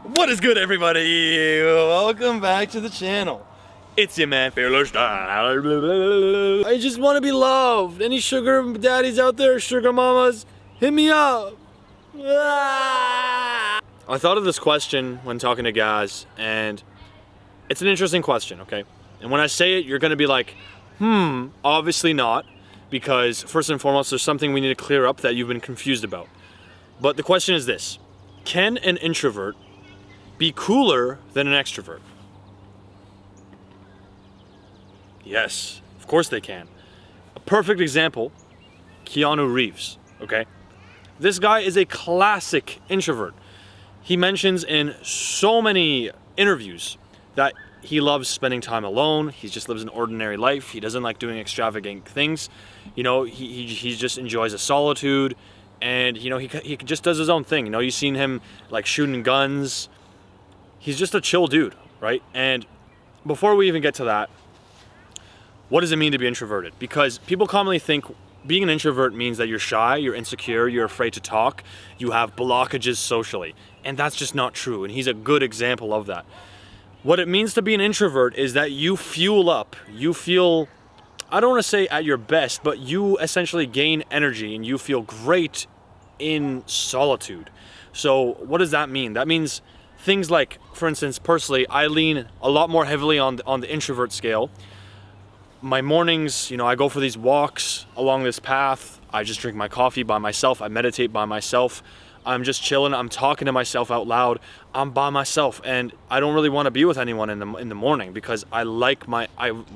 What is good, everybody? Welcome back to the channel. It's your man, Fearless. I just want to be loved. Any sugar daddies out there, sugar mamas, hit me up. I thought of this question when talking to guys, and it's an interesting question, okay? And when I say it, you're going to be like, obviously not, because first and foremost, there's something we need to clear up that you've been confused about. But the question is this: can an introvert be cooler than an extrovert? Yes, of course they can. A perfect example, Keanu Reeves, okay? This guy is a classic introvert. He mentions in so many interviews that he loves spending time alone. He just lives an ordinary life. He doesn't like doing extravagant things. You know, he just enjoys a solitude, and you know, he just does his own thing. You know, you've seen him like shooting guns. He's just a chill dude, right? And before we even get to that, what does it mean to be introverted? Because people commonly think being an introvert means that you're shy, you're insecure, you're afraid to talk, you have blockages socially. And that's just not true, and he's a good example of that. What it means to be an introvert is that you fuel up, you feel, I don't want to say at your best, but you essentially gain energy and you feel great in solitude. So what does that mean? That means things like, for instance, personally, I lean a lot more heavily on the introvert scale. My mornings, you know, I go for these walks along this path. I just drink my coffee by myself. I meditate by myself. I'm just chilling. I'm talking to myself out loud. I'm by myself, and I don't really want to be with anyone in the morning because I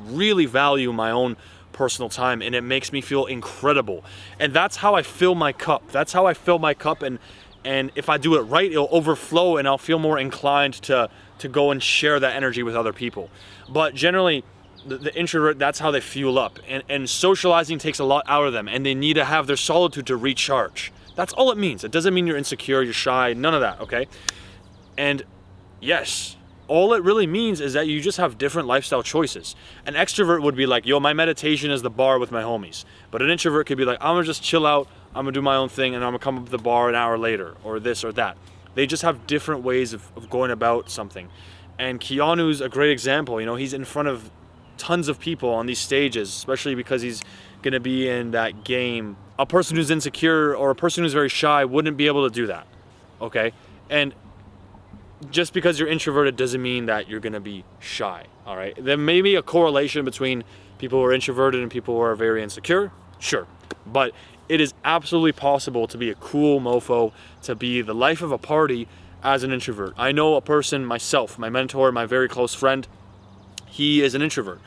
really value my own personal time, and it makes me feel incredible. And that's how I fill my cup. That's how I fill my cup, and if I do it right, it'll overflow, and I'll feel more inclined to go and share that energy with other people. But generally, the introvert, that's how they fuel up, and socializing takes a lot out of them, and they need to have their solitude to recharge. That's all it means. It doesn't mean you're insecure, you're shy, none of that, okay? And yes, all it really means is that you just have different lifestyle choices. An extrovert would be like, yo, my meditation is the bar with my homies. But an introvert could be like, I'm gonna just chill out, I'm gonna do my own thing, and I'm gonna come up to the bar an hour later, or this or that. They just have different ways of going about something. And Keanu's a great example. You know, he's in front of tons of people on these stages, especially because he's gonna be in that game. A person who's insecure or a person who's very shy wouldn't be able to do that, okay? And just because you're introverted doesn't mean that you're gonna be shy, all right? There may be a correlation between people who are introverted and people who are very insecure, sure. But it is absolutely possible to be a cool mofo, to be the life of a party as an introvert. I know a person, myself, my mentor, my very close friend, he is an introvert,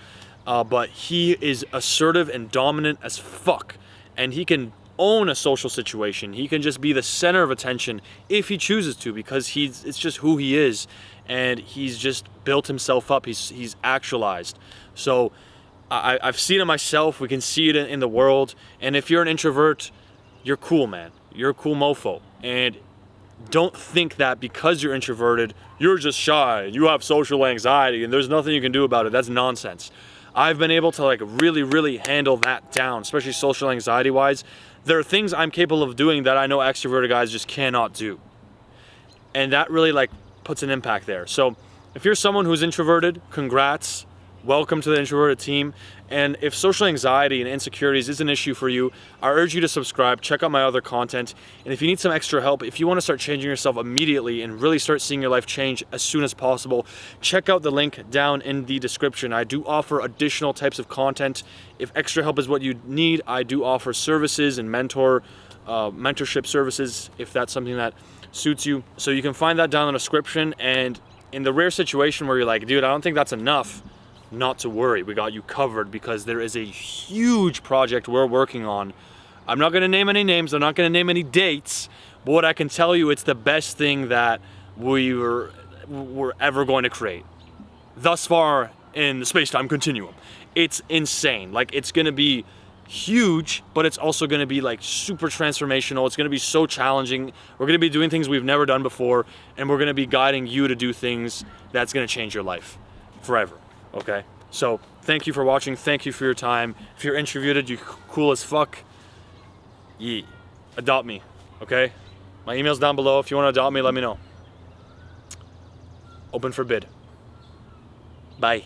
but he is assertive and dominant as fuck. And he can own a social situation. He can just be the center of attention if he chooses to, because it's just who he is, and he's just built himself up. He's actualized. So I've seen it myself. We can see it in the world. And if you're an introvert, you're cool, man. You're a cool mofo. And don't think that because you're introverted, you're just shy, you have social anxiety, and there's nothing you can do about it. That's nonsense. I've been able to like really handle that down, especially social anxiety wise. There are things I'm capable of doing that I know extroverted guys just cannot do. And that really like puts an impact there. So if you're someone who's introverted, congrats. Welcome to the introverted team. And if social anxiety and insecurities is an issue for you, I urge you to subscribe, check out my other content. And if you need some extra help, if you want to start changing yourself immediately and really start seeing your life change as soon as possible, check out the link down in the description. I do offer additional types of content. If extra help is what you need, I do offer services and mentorship services if that's something that suits you. So you can find that down in the description. And in the rare situation where you're like, dude, I don't think that's enough, not to worry, we got you covered, because there is a huge project we're working on. I'm not going to name any names, I'm not going to name any dates, but what I can tell you, it's the best thing that we're ever going to create thus far in the space-time continuum. It's insane. Like, it's going to be huge, but it's also going to be like super transformational. It's going to be so challenging. We're going to be doing things we've never done before, and we're going to be guiding you to do things that's going to change your life forever. Okay, so thank you for watching. Thank you for your time. If you're introverted, you're cool as fuck. Adopt me, okay? My email's down below. If you want to adopt me, let me know. Open for bid. Bye.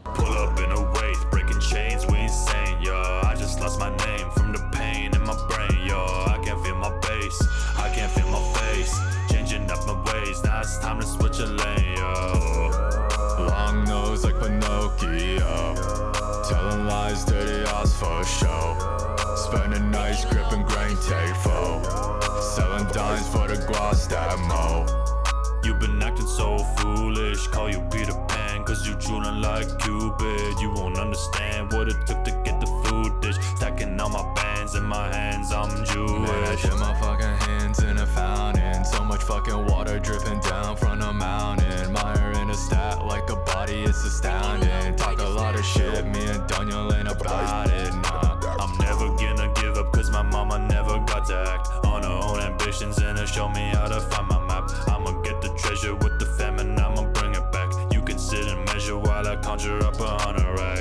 Pull up in a wave, breaking chains, we insane, yo. I just lost my name from the pain in my brain, yo. I can't feel my bass, I can't feel my face. Changing up my ways, now it's time to switch a lane, yo. Long nose like Pinocchio, telling lies, dirty ass for show. Spending nights gripping grain take foe, selling dimes for the guas that mo. You've been acting so foolish, call you Peter Pan, cause you drooling like Cupid. You won't understand what it took to get the food dish. Stacking all my bands in my hands, I'm Jewish. Man, I dip my fucking hands in a fountain, so much fucking water dripping down from the mountain. Mire in a stat like a body, it's astounding. Talk a lot of shit, me and Daniel ain't about it, nah. I'm never gonna give up, cause my mama never got to act on her own ambitions and to show me how to find my map. I'ma get the treasure with the famine, I'ma bring it back. You can sit and measure while I conjure up 100 rags.